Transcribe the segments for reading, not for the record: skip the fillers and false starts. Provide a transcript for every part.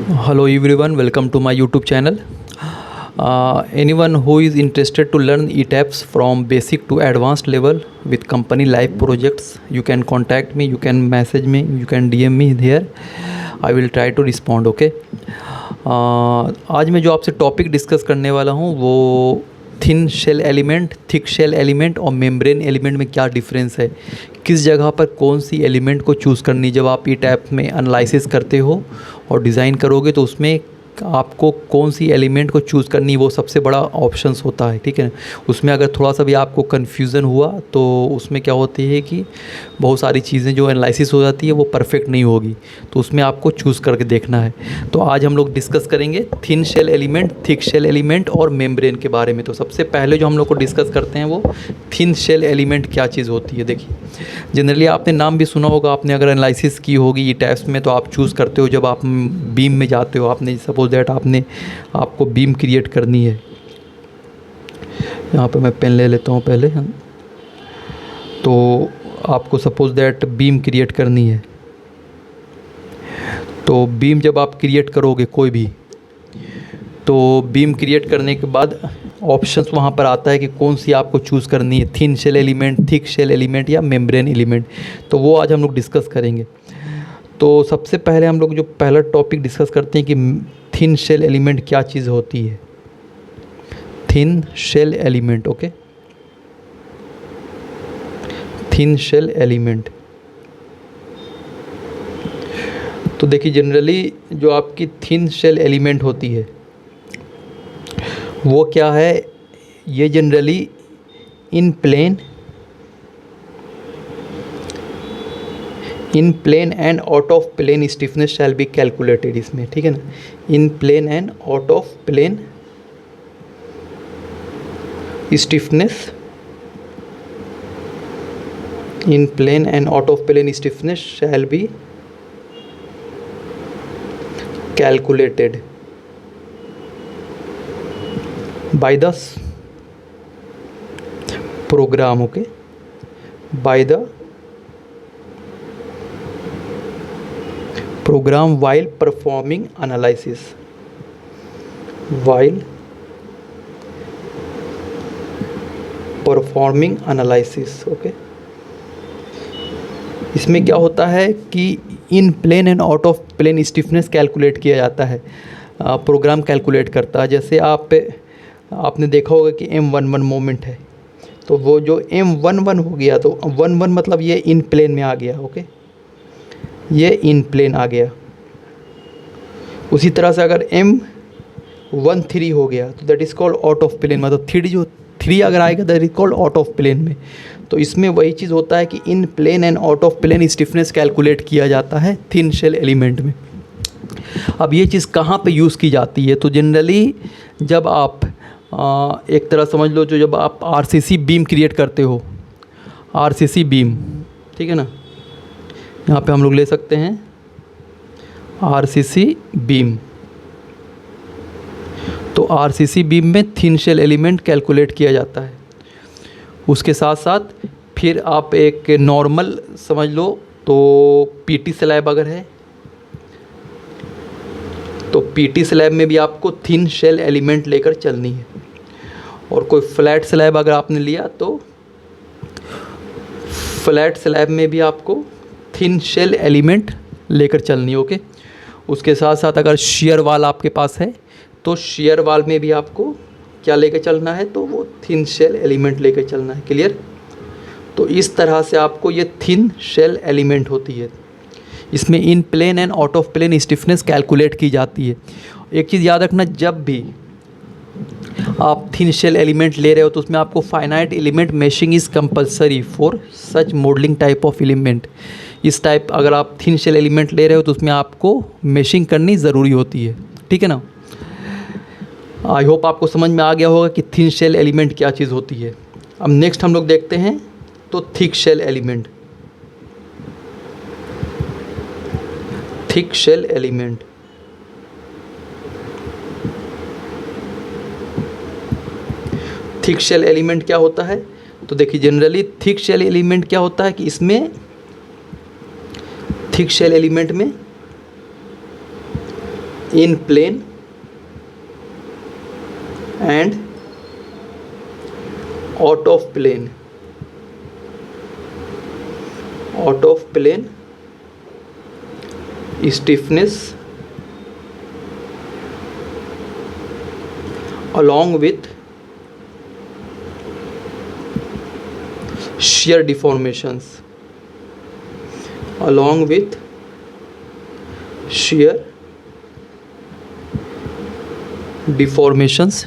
Hello everyone, welcome to my YouTube channel. Anyone who is interested to learn ETAPS from basic to advanced level with company live projects, you can contact me, you can message me, you can DM me here. I will try to respond. Okay. आज मैं जो आपसे topic discuss करने वाला हूँ वो thin shell element, thick shell element और membrane element में क्या डिफरेंस है, किस जगह पर कौन सी एलिमेंट को चूज़ करनी जब आप ETAP में एनालिसिस करते हो और डिज़ाइन करोगे तो उसमें आपको कौन सी एलिमेंट को चूज़ करनी वो सबसे बड़ा ऑप्शंस होता है। ठीक है, उसमें अगर थोड़ा सा भी आपको कन्फ्यूज़न हुआ तो उसमें क्या होती है कि बहुत सारी चीज़ें जो एनालिसिस हो जाती है वो परफेक्ट नहीं होगी, तो उसमें आपको चूज़ करके देखना है। तो आज हम लोग डिस्कस करेंगे thin shell element, thick shell element और मेम्ब्रेन के बारे में। तो सबसे पहले जो हम लोग को डिस्कस करते हैं वो थिन शेल एलिमेंट क्या चीज़ होती है। देखिए, जनरली आपने नाम भी सुना होगा, आपने अगर एनालिसिस की होगी ETAPS में तो आप चूज़ करते हो जब आप बीम में जाते हो। आपने सपोज दैट आपको बीम क्रिएट करनी है। यहाँ पे मैं पेन ले लेता हूँ पहले। तो आपको सपोज दैट बीम क्रिएट करनी है, तो बीम जब आप क्रिएट करोगे कोई भी, तो बीम क्रिएट करने के बाद ऑप्शंस वहाँ पर आता है कि कौन सी आपको चूज़ करनी है, thin shell element, thick shell element या मेम्ब्रेन एलिमेंट। तो वो आज हम लोग डिस्कस करेंगे। तो सबसे पहले हम लोग जो पहला टॉपिक डिस्कस करते हैं कि थिन शेल एलिमेंट क्या चीज़ होती है। Thin shell element, okay, thin shell element. तो देखिए, जनरली जो आपकी थिन शेल एलिमेंट होती है वो क्या है, ये generally in plane and out of plane stiffness shall be calculated. इसमें ठीक है ना, in plane and out of plane stiffness, in plane and out of plane stiffness shall be calculated by the program, okay, by the program while performing analysis, while performing analysis, okay। इसमें क्या होता है कि in plane and out of plane stiffness calculate किया जाता है, programme calculate करता है। जैसे आपने देखा होगा कि M11 मोमेंट है, तो वो जो M11 हो गया, तो 11 मतलब ये इन प्लेन में आ गया, ओके, ये इन प्लेन आ गया। उसी तरह से अगर M13 हो गया तो that is called out of plane, मतलब थ्री अगर आएगा that is called out of plane में। तो इसमें वही चीज़ होता है कि in plane and out of plane stiffness calculate किया जाता है थिन शेल एलिमेंट में। अब ये चीज़ कहाँ पे यूज़ की जाती है, तो जनरली जब आप एक तरह समझ लो, जो जब आप RCC बीम क्रिएट करते हो, RCC बीम, ठीक है ना, यहाँ पे हम लोग ले सकते हैं RCC बीम। तो RCC बीम में थिन शेल एलिमेंट कैलकुलेट किया जाता है। उसके साथ साथ फिर आप एक नॉर्मल समझ लो, तो PT स्लैब अगर है तो PT स्लैब में भी आपको थिन शेल एलिमेंट लेकर चलनी है, और कोई फ्लैट स्लैब अगर आपने लिया तो फ्लैट स्लैब में भी आपको थिन शेल एलिमेंट लेकर चलनी है, ओके। उसके साथ साथ अगर शेयर वाल आपके पास है तो शेयर वाल में भी आपको क्या लेकर चलना है, तो वो थिन शेल एलिमेंट लेकर चलना है। क्लियर? तो इस तरह से आपको ये थिन शेल एलिमेंट होती है। इसमें in plane and out of plane stiffness calculate की जाती है। एक चीज़ याद रखना, जब भी आप थिन शेल एलिमेंट ले रहे हो तो उसमें आपको finite element meshing is compulsory for such modelling type of element. इस टाइप अगर आप थिन शेल एलिमेंट ले रहे हो तो उसमें आपको मेशिंग करनी ज़रूरी होती है, ठीक है ना। आई होप आपको समझ में आ गया होगा कि थिन शेल एलिमेंट क्या चीज़ होती है। अब नेक्स्ट हम लोग देखते हैं तो thick shell element. Thick shell element, thick shell element क्या होता है, तो देखिए जनरली थिक शेल एलिमेंट क्या होता है कि इसमें थिक शेल एलिमेंट में in plane and out of plane stiffness along with shear deformations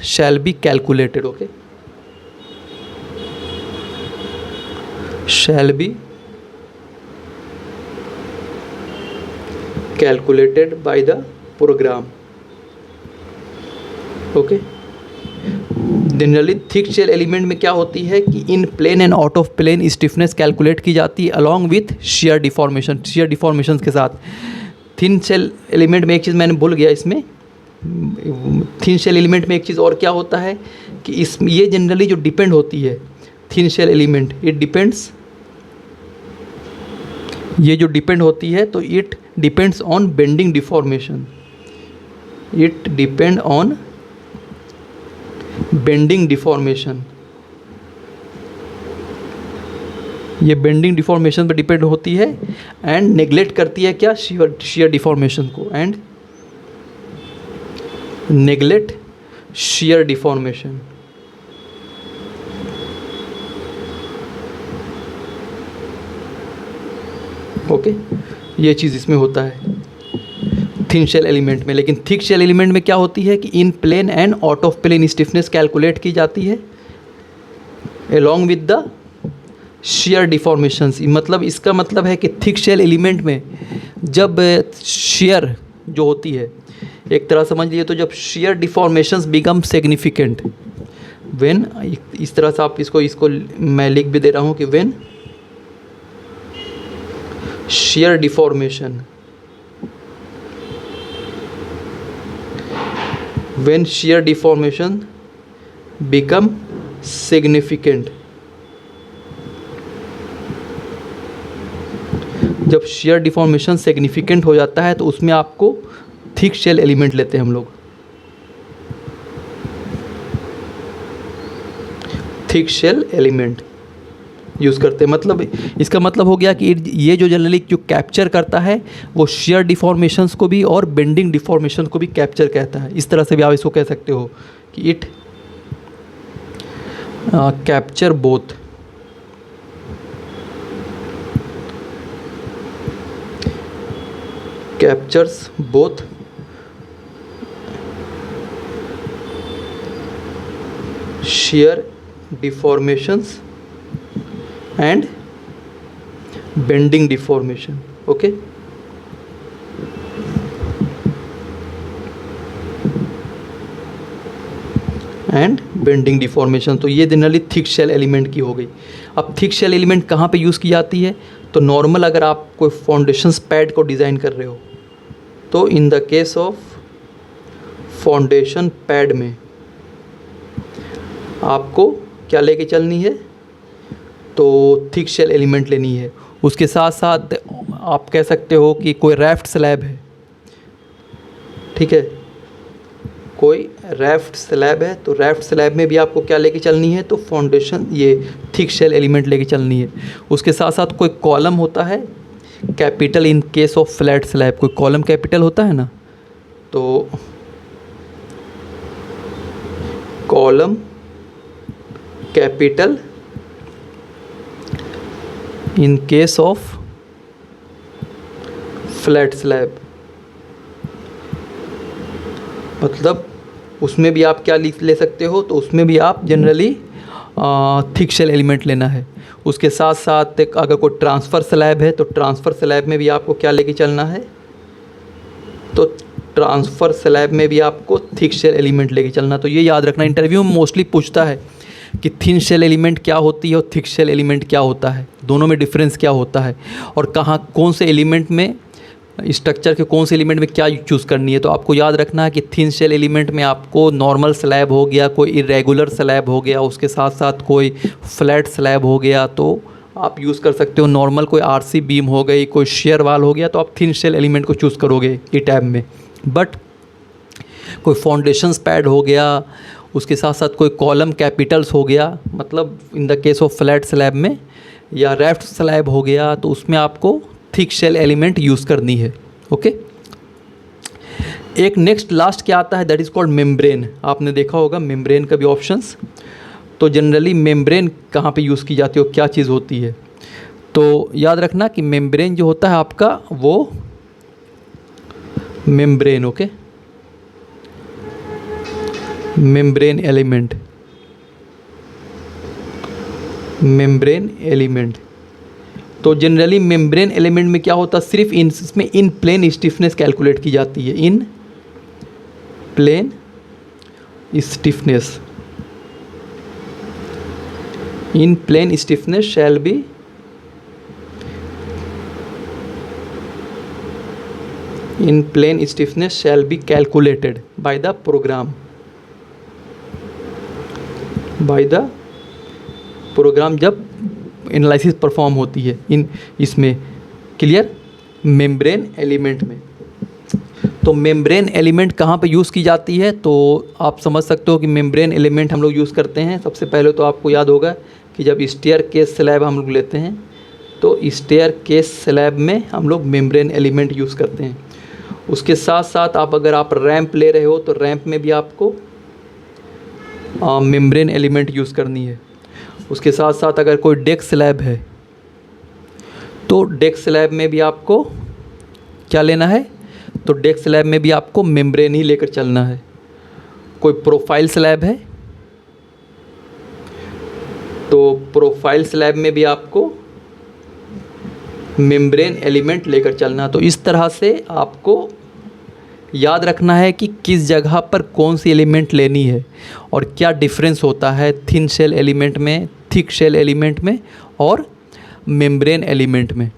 shall be calculated. Okay, shall be calculated by the program. Okay, generally thick shell element में क्या होती है कि in plane and out of plane stiffness calculate की जाती है along with share deformation के साथ. थिन शेल एलिमेंट में एक चीज़ मैंने भूल गया, इसमें थिन शेल एलिमेंट में एक चीज़ और क्या होता है कि ये जनरली जो डिपेंड होती है थिन शेल एलिमेंट, ये जो डिपेंड होती है तो it depends on bending deformation. It depend on bending deformation. ये बेंडिंग डिफॉर्मेशन पर डिपेंड होती है एंड नेग्लेक्ट करती है क्या, शेयर डिफॉर्मेशन को, and neglect share deformation. Okay, ये चीज़ इसमें होता है थिन शेल एलिमेंट में. लेकिन थिक शेल एलिमेंट में क्या होती है कि in plane and out of plane stiffness calculate की जाती है along with the shear deformations. मतलब इसका मतलब है कि थिक शेल एलिमेंट में जब शेयर जो होती है, एक तरह समझ लिए तो जब share deformations become significant, when, इस तरह से आप इसको मैं लिख भी दे रहा हूँ कि when shear deformation become significant. जब shear deformation significant हो जाता है तो उसमें आपको thick shell element लेते हैं हम लोग. थिक शेल एलिमेंट यूज़ करते हैं. मतलब इसका मतलब हो गया कि ये जो जनरली जो कैप्चर करता है वो शेयर डिफॉर्मेशंस को भी और बेंडिंग डिफॉर्मेशन को भी कैप्चर कहता है. इस तरह से भी आप इसको कह सकते हो कि it capture both captures both shear deformations and bending deformation. Okay, and bending deformation. तो ये जनरली थिक शेल एलिमेंट की हो गई. अब थिक शेल एलिमेंट कहाँ पे यूज़ की जाती है, तो नॉर्मल अगर आप कोई फाउंडेशन पैड को डिज़ाइन कर रहे हो तो in the case of foundation pad में आपको क्या लेके चलनी है, तो थिक शेल एलिमेंट लेनी है. उसके साथ साथ आप कह सकते हो कि कोई रैफ्ट स्लैब है, ठीक है, कोई रैफ्ट स्लैब है तो रैफ्ट स्लैब में भी आपको क्या लेके चलनी है, तो फाउंडेशन ये थिक शेल एलिमेंट लेके चलनी है. उसके साथ साथ कोई कॉलम होता है capital in case of flat slab, कोई कॉलम कैपिटल होता है ना, तो column capital in case of flat slab. मतलब उसमें भी आप क्या ले सकते हो, तो उसमें भी आप जनरली थिक शेल एलिमेंट लेना है. उसके साथ साथ अगर कोई ट्रांसफ़र स्लैब है तो ट्रांसफ़र स्लैब में भी आपको क्या लेके चलना है, तो ट्रांसफ़र स्लैब में भी आपको थिक शेल एलिमेंट लेके चलना. तो ये याद रखना, इंटरव्यू में मोस्टली पूछता है कि थिन शेल एलिमेंट क्या होती है और थिक शेल एलिमेंट क्या होता है, दोनों में डिफरेंस क्या होता है, और कहाँ कौन से एलिमेंट में स्ट्रक्चर के कौन से एलिमेंट में क्या चूज़ करनी है. तो आपको याद रखना है कि थिन शेल एलिमेंट में आपको नॉर्मल स्लैब हो गया, कोई इरेगुलर स्लैब हो गया, उसके साथ साथ कोई फ्लैट स्लैब हो गया, तो आप यूज़ कर सकते हो. नॉर्मल कोई आरसी बीम हो गई, कोई शेयर वाल हो गया, तो आप थिन शेल एलिमेंट को चूज़ करोगे ई टैब में. बट कोई फाउंडेशंस पैड हो गया, उसके साथ साथ कोई कॉलम कैपिटल्स हो गया, मतलब in the case of flat slab में, या रेफ्ट स्लैब हो गया, तो उसमें आपको थिक शेल एलिमेंट यूज़ करनी है। ओके, एक नेक्स्ट लास्ट क्या आता है, दैट इज़ कॉल्ड मेम्ब्रेन। आपने देखा होगा मेम्ब्रेन का भी ऑप्शंस। तो जनरली मेम्ब्रेन कहाँ पे यूज़ की जाती है और क्या चीज़ होती है, तो याद रखना कि मेम्ब्रेन जो होता है आपका वो membrane, okay, membrane element, membrane element. तो जनरली मेम्ब्रेन एलिमेंट में क्या होता है, सिर्फ इसमें इन प्लेन स्टिफनेस कैलकुलेट की जाती है, in plane stiffness, in plane stiffness shall be in plane stiffness shall be calculated by the program, जब एनालिसिस परफॉर्म होती है इन इसमें, क्लियर, मेम्ब्रेन एलिमेंट में। तो मेम्ब्रेन एलिमेंट कहाँ पे यूज़ की जाती है, तो आप समझ सकते हो कि मेम्ब्रेन एलिमेंट हम लोग यूज़ करते हैं। सबसे पहले तो आपको याद होगा कि जब स्टेयर केस स्लैब हम लोग लेते हैं, तो स्टेयर केस स्लैब में हम लोग मेम्ब्रेन एलिमेंट यूज़ करते हैं। उसके साथ साथ अगर आप रैंप ले रहे हो, तो रैंप में भी आपको मेम्ब्रेन एलिमेंट यूज़ करनी है। उसके साथ साथ अगर कोई डेक स्लैब है, तो डेक स्लैब में भी आपको क्या लेना है, तो डेक स्लैब में भी आपको मेम्ब्रेन ही लेकर चलना है। कोई प्रोफाइल स्लैब है, तो प्रोफाइल स्लैब में भी आपको मेम्ब्रेन एलिमेंट लेकर चलना। तो इस तरह से आपको याद रखना है कि किस जगह पर कौन सी एलिमेंट लेनी है और क्या डिफरेंस होता है थिन शेल एलिमेंट में, थिक शेल एलिमेंट में और मेम्ब्रेन एलिमेंट में।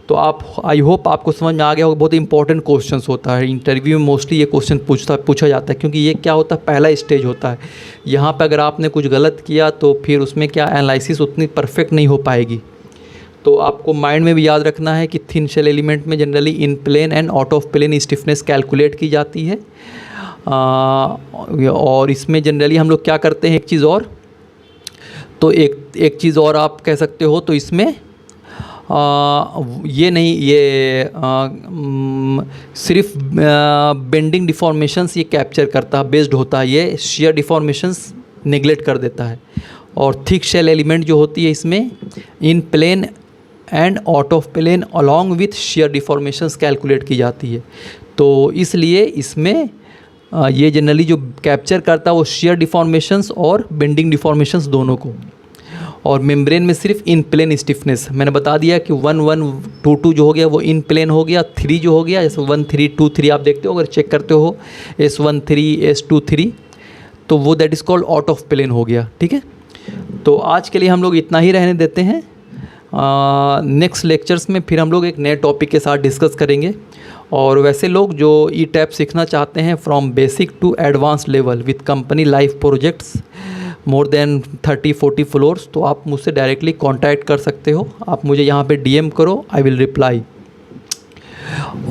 तो आप, आई होप आपको समझ में आ गया होगा। बहुत इंपॉर्टेंट क्वेश्चंस होता है इंटरव्यू में, मोस्टली ये क्वेश्चन पूछा जाता है, क्योंकि ये क्या होता है, पहला स्टेज होता है। यहाँ पर अगर आपने कुछ गलत किया तो फिर उसमें क्या एनालिसिस उतनी परफेक्ट नहीं हो पाएगी। तो आपको माइंड में भी याद रखना है कि थिन शेल एलिमेंट में generally in plane and out of plane stiffness calculate की जाती है। और इसमें जनरली हम लोग क्या करते हैं, एक चीज़ और, तो एक चीज़ और आप कह सकते हो, तो इसमें ये नहीं, ये सिर्फ बेंडिंग डिफॉर्मेशंस ये कैप्चर करता है, बेस्ड होता है, ये शेयर डिफॉर्मेशंस नेगलेक्ट कर देता है। और थिक शेल एलिमेंट जो होती है इसमें in plane and out of plane along with shear deformations calculate की जाती है। तो इसलिए इसमें ये जनरली जो कैप्चर करता है वो शेयर डिफॉर्मेशंस और बेंडिंग डिफॉर्मेशंस दोनों को। और मेम्ब्रेन में सिर्फ इन प्लेन स्टिफनेस, मैंने बता दिया कि 1 1 2 2 जो हो गया वो इन प्लेन हो गया। 3 जो हो गया, जैसे 1 3 2 3 आप देखते हो, अगर चेक करते हो S1 3 S2 3, तो वो that is called out of plane हो गया। ठीक है, तो आज के लिए हम लोग इतना ही रहने देते हैं। नेक्स्ट लेक्चर्स में फिर हम लोग एक नए टॉपिक के साथ डिस्कस करेंगे। और वैसे लोग जो ई टैप सीखना चाहते हैं from basic to advance level with company life projects more than 30-40 floors, तो आप मुझसे डायरेक्टली कांटेक्ट कर सकते हो। आप मुझे यहाँ पे DM करो, आई विल रिप्लाई।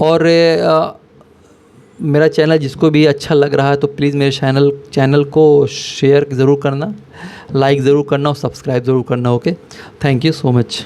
और मेरा चैनल जिसको भी अच्छा लग रहा है तो प्लीज़ मेरे चैनल को शेयर ज़रूर करना, लाइक ज़रूर करना और सब्सक्राइब ज़रूर करना। Okay, thank you so much.